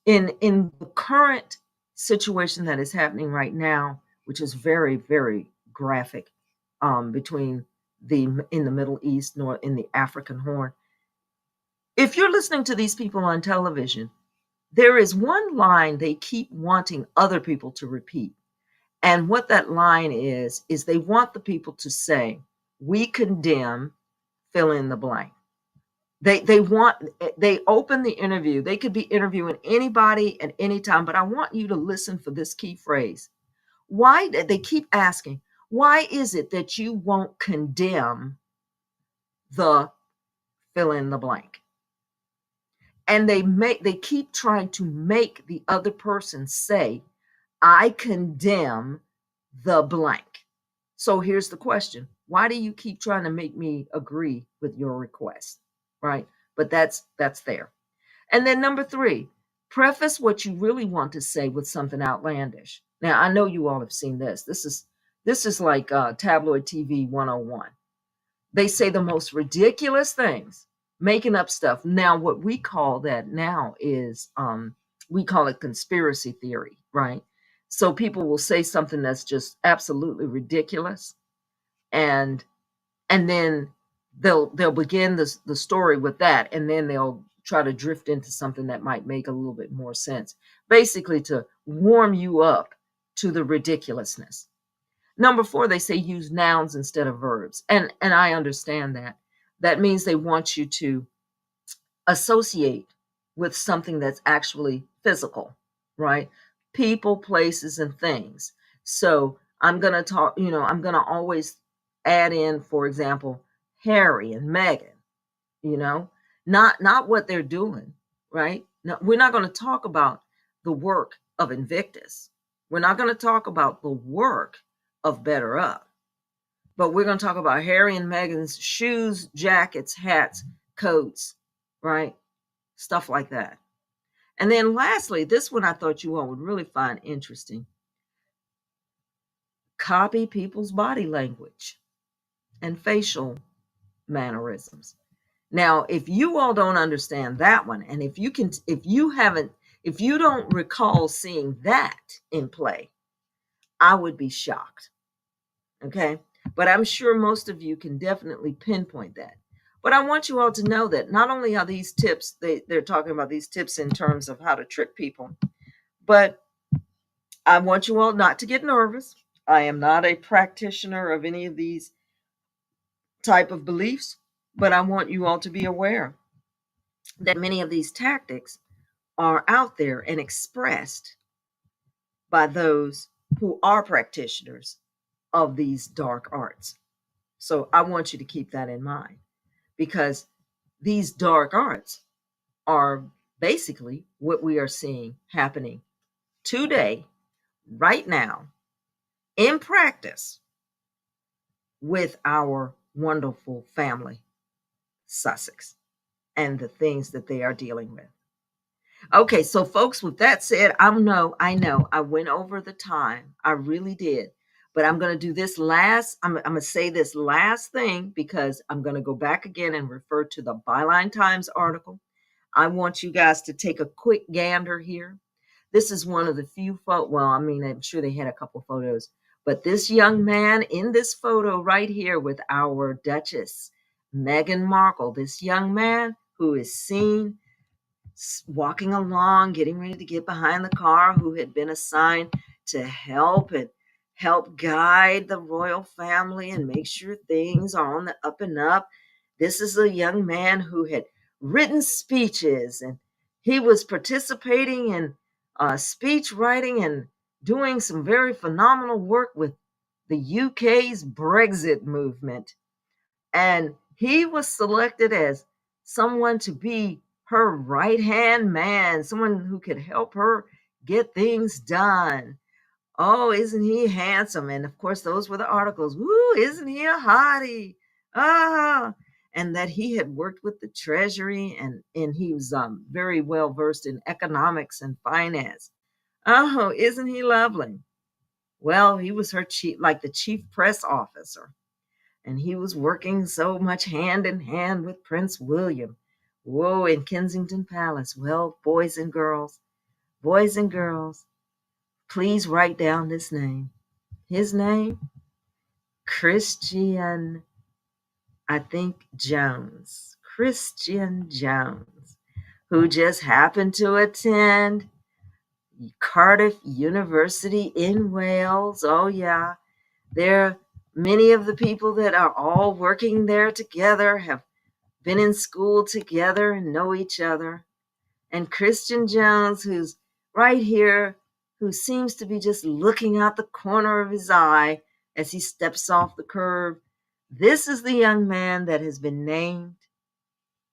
in the current situation that is happening right now, which is very graphic, between in the Middle East nor in the African Horn. If you're listening to these people on television, there is one line they keep wanting other people to repeat. And what that line is they want the people to say, we condemn, fill in the blank. They open the interview. They could be interviewing anybody at any time, but I want you to listen for this key phrase. Why, they keep asking, why is it that you won't condemn the fill in the blank. And they keep trying to make the other person say, I condemn the blank. So here's the question. Why do you keep trying to make me agree with your request? Right? But that's there. And then number 3, preface what you really want to say with something outlandish. Now, I know you all have seen this. This is like tabloid TV 101. They say the most ridiculous things, making up stuff. Now, what we call that now is we call it conspiracy theory, right? So people will say something that's just absolutely ridiculous, and then they'll begin the story with that, and then they'll try to drift into something that might make a little bit more sense, basically to warm you up to the ridiculousness. Number 4, they say use nouns instead of verbs. And I understand that. That means they want you to associate with something that's actually physical, right? People, places, and things. So I'm going to talk, I'm going to always add in, for example, Harry and Meghan, not what they're doing, right? No, we're not going to talk about the work of Invictus. We're not going to talk about the work of Better Up, but we're going to talk about Harry and Meghan's shoes, jackets, hats, coats, right? Stuff like that. And then lastly, this one I thought you all would really find interesting. Copy people's body language and facial mannerisms. Now, if you all don't understand that one, and if you don't recall seeing that in play, I would be shocked. Okay. But I'm sure most of you can definitely pinpoint that. But I want you all to know that not only are these tips, they're talking about these tips in terms of how to trick people, but I want you all not to get nervous. I am not a practitioner of any of these type of beliefs, but I want you all to be aware that many of these tactics are out there and expressed by those who are practitioners of these dark arts. So I want you to keep that in mind, because these dark arts are basically what we are seeing happening today, right now, in practice with our wonderful family, Sussex, and the things that they are dealing with. Okay, so folks, with that said, I know I went over the time. I really did. But I'm going to do this last, I'm going to say this last thing, because I'm going to go back again and refer to the Byline Times article. I want you guys to take a quick gander here. This is one of the few I'm sure they had a couple photos, but this young man in this photo right here with our Duchess, Meghan Markle, this young man who is seen walking along, getting ready to get behind the car, who had been assigned to help guide the royal family and make sure things are on the up and up. This is a young man who had written speeches, and he was participating in speech writing and doing some very phenomenal work with the UK's Brexit movement. And he was selected as someone to be her right-hand man, someone who could help her get things done. Oh, isn't he handsome? And of course, those were the articles. Woo, isn't he a hottie? Ah, and that he had worked with the Treasury, and he was very well versed in economics and finance. Oh, isn't he lovely? Well, he was her chief, like the chief press officer, and he was working so much hand in hand with Prince William. Whoa, in Kensington Palace. Well, boys and girls, please write down this name. His name, Christian, I think, Jones. Christian Jones, who just happened to attend Cardiff University in Wales. Oh, yeah. Many of the people that are all working there together have been in school together and know each other. And Christian Jones, who's right here, who seems to be just looking out the corner of his eye as he steps off the curb. This is the young man that has been named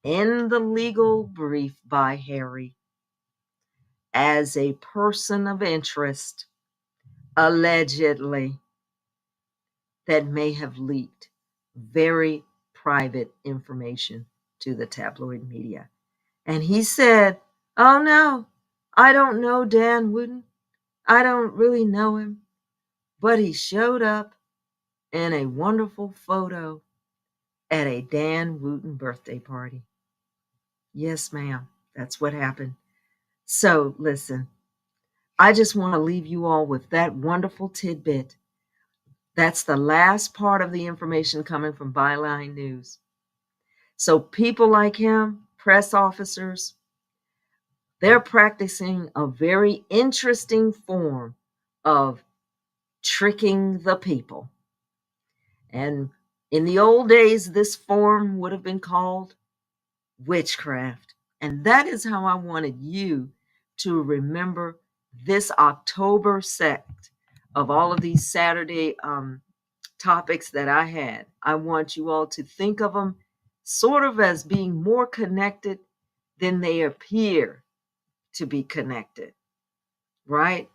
in the legal brief by Harry as a person of interest, allegedly, that may have leaked very private information to the tabloid media. And he said, "Oh no, I don't know Dan Wooten. I don't really know him, but he showed up in a wonderful photo at a Dan Wooten birthday party." Yes, ma'am, that's what happened. So listen, I just want to leave you all with that wonderful tidbit. That's the last part of the information coming from Byline News. So people like him, press officers, they're practicing a very interesting form of tricking the people. And in the old days, this form would have been called witchcraft. And that is how I wanted you to remember this October 2nd of all of these Saturday topics that I had. I want you all to think of them sort of as being more connected than they appear to be connected, right?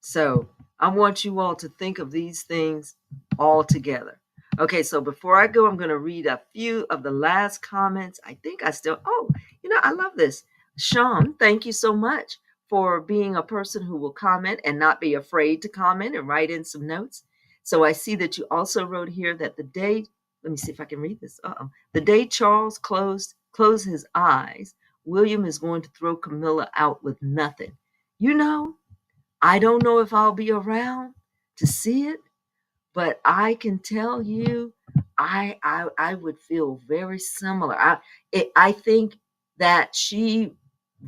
So I want you all to think of these things all together. Okay, so before I go, I'm going to read a few of the last comments. I think I still, I love this. Sean, thank you so much for being a person who will comment and not be afraid to comment and write in some notes. So I see that you also wrote here that the day, let me see if I can read this. The day Charles closed his eyes, William is going to throw Camilla out with nothing. You know, I don't know if I'll be around to see it, but I can tell you, I would feel very similar. I think that she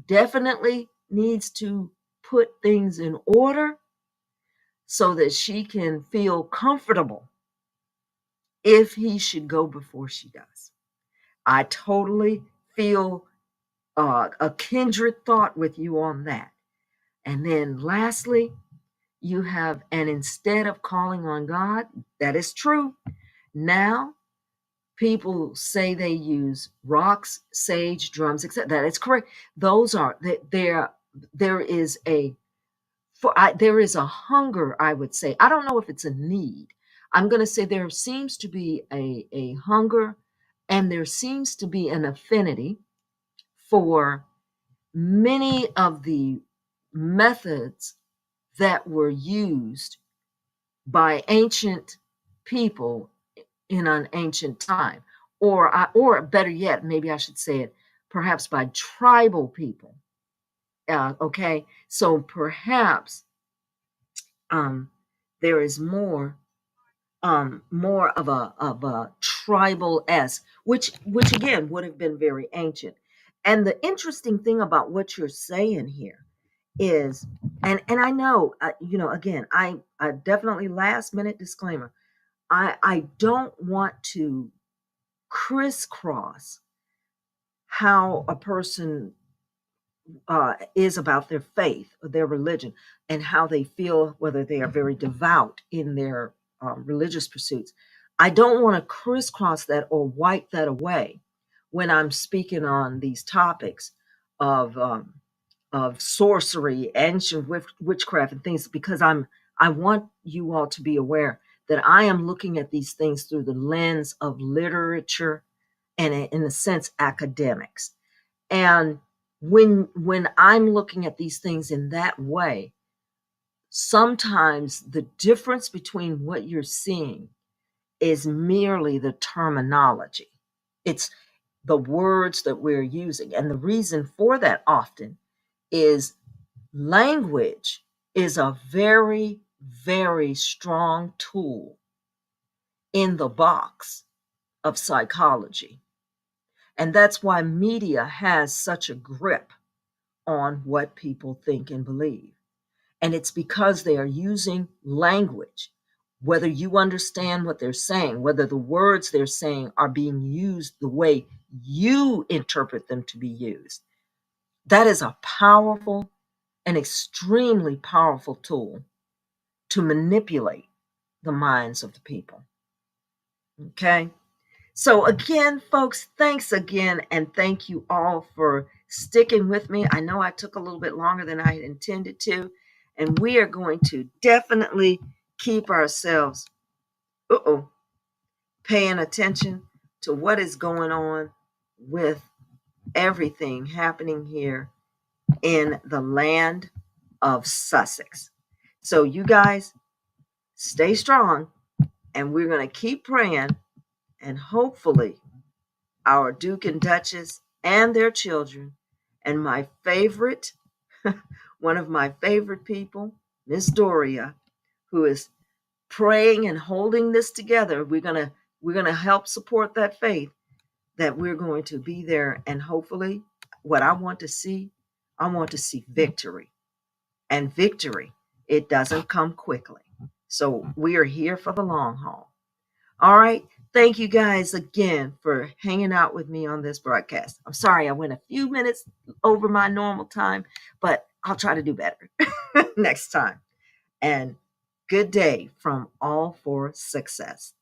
definitely needs to put things in order so that she can feel comfortable if he should go before she does. I totally feel a kindred thought with you on that. And then lastly, you have, and instead of calling on God, that is true. Now, people say they use rocks, sage, drums, etc. That is correct. Those are there is a there is a hunger, I would say. I don't know if it's a need. I'm going to say there seems to be a hunger, and there seems to be an affinity for many of the methods that were used by ancient people in an ancient time, or better yet, maybe I should say it, perhaps by tribal people. Okay, so perhaps um, there is more of a tribal s, which again would have been very ancient. And the interesting thing about what you're saying here is, and I know, again, I definitely, last minute disclaimer, I don't want to crisscross how a person is about their faith or their religion, and how they feel, whether they are very devout in their religious pursuits. I don't want to crisscross that or wipe that away when I'm speaking on these topics of sorcery, ancient witchcraft, and things, because I want you all to be aware that I am looking at these things through the lens of literature and, in a sense, academics. And when I'm looking at these things in that way, sometimes the difference between what you're seeing is merely the terminology. It's the words that we're using. And the reason for that often is language is a very, very strong tool in the box of psychology. And that's why media has such a grip on what people think and believe. And it's because they are using language, whether you understand what they're saying, whether the words they're saying are being used the way you interpret them to be used. That is a powerful, an extremely powerful tool to manipulate the minds of the people. Okay? So, again, folks, thanks again. And thank you all for sticking with me. I know I took a little bit longer than I had intended to. And we are going to definitely keep ourselves paying attention to what is going on with everything happening here in the land of Sussex. So, you guys, stay strong, and we're going to keep praying, and hopefully our Duke and Duchess and their children, and my favorite, one of my favorite people, Miss Doria, who is praying and holding this together. We're gonna help support that faith, that we're going to be there, and hopefully what I want to see victory. And victory, it doesn't come quickly. So we are here for the long haul. All right. Thank you guys again for hanging out with me on this broadcast. I'm sorry I went a few minutes over my normal time, but I'll try to do better next time. And good day from All for Success.